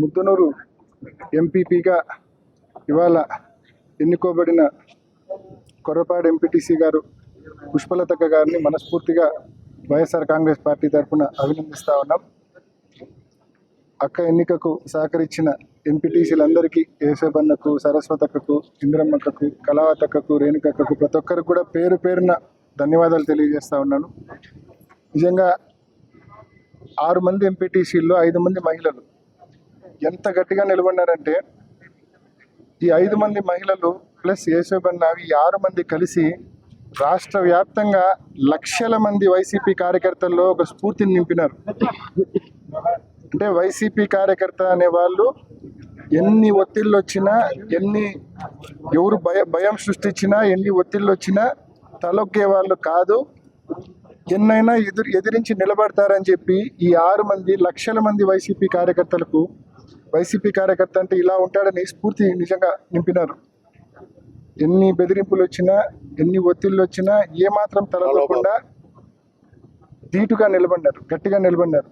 ముద్దనూరు ఎంపీపీగా ఇవాళ ఎన్నుకోబడిన కొర్రపాడు ఎంపీటీసీ గారు పుష్పలతక్క గారిని మనస్ఫూర్తిగా వైఎస్ఆర్ కాంగ్రెస్ పార్టీ తరఫున అభినందిస్తా ఉన్నాం. అక్క ఎన్నికకు సహకరించిన ఎంపీటీసీలందరికీ ఏసేబన్నకు, సరస్వతక్కకు, ఇంద్రమ్మక్కకు, కళావతక్కకు, రేణుకక్కకు ప్రతి ఒక్కరికి కూడా పేరు పేరున ధన్యవాదాలు తెలియజేస్తా ఉన్నాను. నిజంగా 6 మంది ఎంపీటీసీల్లో 5 మంది మహిళలు ఎంత గట్టిగా నిలబడినారంటే, ఈ 5 మంది మహిళలు ప్లస్ ఏసేబన్న ఈ 6 మంది కలిసి రాష్ట్ర వ్యాప్తంగా లక్షల మంది వైసీపీ కార్యకర్తల్లో ఒక స్ఫూర్తిని నింపినారు. అంటే వైసీపీ కార్యకర్త అనే వాళ్ళు ఎన్ని ఒత్తిళ్ళు వచ్చినా, ఎవరు భయం సృష్టించినా, ఎన్ని ఒత్తిళ్ళు వచ్చినా తలొగ్గే వాళ్ళు కాదు, ఎన్నైనా ఎదిరించి నిలబడతారని చెప్పి ఈ 6 మంది లక్షల మంది వైసీపీ కార్యకర్తలకు వైసీపీ కార్యకర్త అంటే ఇలా ఉంటాడని స్ఫూర్తి నిజంగా నింపినారు. ఎన్ని బెదిరింపులు వచ్చినా, ఎన్ని ఒత్తిళ్ళు వచ్చినా ఏమాత్రం తలగకుండా ధీటుగా నిలబడ్డారు, గట్టిగా నిలబడ్డారు.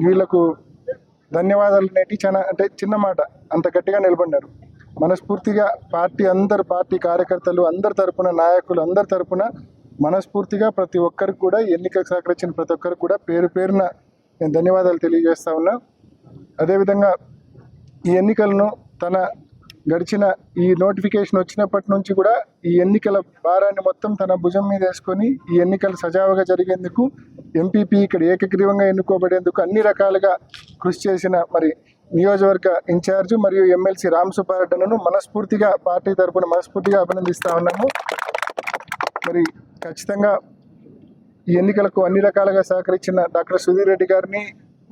వీళ్ళకు ధన్యవాదాలు అనేటి చాలా అంటే చిన్న మాట, అంత గట్టిగా నిలబడ్డారు. మనస్ఫూర్తిగా పార్టీ కార్యకర్తలు అందరి తరపున, నాయకులు అందరి తరపున మనస్ఫూర్తిగా ప్రతి ఒక్కరికి కూడా, ఎన్నికలకు సహకరించిన ప్రతి ఒక్కరికి కూడా పేరు పేరున నేను ధన్యవాదాలు తెలియజేస్తా ఉన్నా. అదేవిధంగా ఈ ఎన్నికలను గడిచిన ఈ నోటిఫికేషన్ వచ్చినప్పటి నుంచి కూడా ఈ ఎన్నికల భారాన్ని మొత్తం తన భుజం మీద వేసుకొని ఈ ఎన్నికలు సజావుగా జరిగేందుకు, ఎంపీపీ ఇక్కడ ఏకగ్రీవంగా ఎన్నుకోబడేందుకు అన్ని రకాలుగా కృషి చేసిన మరి నియోజకవర్గ ఇన్ఛార్జు మరియు ఎమ్మెల్సీ రామ్ సుబ్బారెడ్డిను మనస్ఫూర్తిగా పార్టీ తరఫున మనస్ఫూర్తిగా అభినందిస్తా ఉన్నాము. మరి ఖచ్చితంగా ఈ ఎన్నికలకు అన్ని రకాలుగా సహకరించిన డాక్టర్ సుధీర్ రెడ్డి గారిని,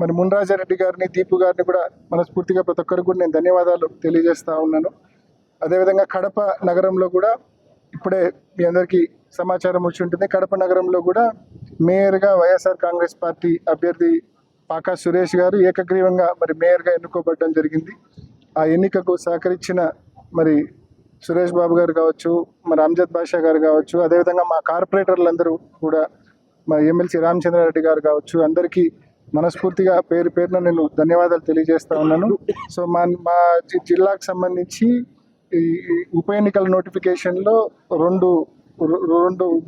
మరి మున్రాజారెడ్డి గారిని, దీపు గారిని కూడా మనస్ఫూర్తిగా ప్రతి ఒక్కరికి కూడా నేను ధన్యవాదాలు తెలియజేస్తా ఉన్నాను. అదేవిధంగా కడప నగరంలో కూడా ఇప్పుడే మీ అందరికీ సమాచారం వచ్చి ఉంటుంది. కడప నగరంలో కూడా మేయర్గా వైఎస్ఆర్ కాంగ్రెస్ పార్టీ అభ్యర్థి పాకా సురేష్ గారు ఏకగ్రీవంగా మరి మేయర్గా ఎన్నుకోబడడం జరిగింది. ఆ ఎన్నికకు సహకరించిన మరి సురేష్ బాబు గారు కావచ్చు, మరి అమ్జద్ బాషా గారు కావచ్చు, అదేవిధంగా మా కార్పొరేటర్లందరూ కూడా, మా ఎమ్మెల్సీ రామచంద్రారెడ్డి గారు కావచ్చు, అందరికీ మనస్ఫూర్తిగా పేరు పేరున నేను ధన్యవాదాలు తెలియజేస్తా ఉన్నాను. సో మా జిల్లాకు సంబంధించి ఈ ఉప ఎన్నికల నోటిఫికేషన్లో రెండు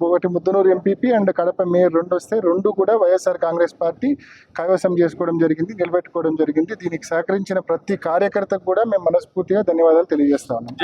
ఒకటి Muddanur MPP and Kadapa mayor 2 వస్తే 2 కూడా వైఎస్ఆర్ కాంగ్రెస్ పార్టీ కైవసం చేసుకోవడం జరిగింది, నిలబెట్టుకోవడం జరిగింది. దీనికి సహకరించిన ప్రతి కార్యకర్తకు కూడా మేము మనస్ఫూర్తిగా ధన్యవాదాలు తెలియజేస్తా ఉన్నాం.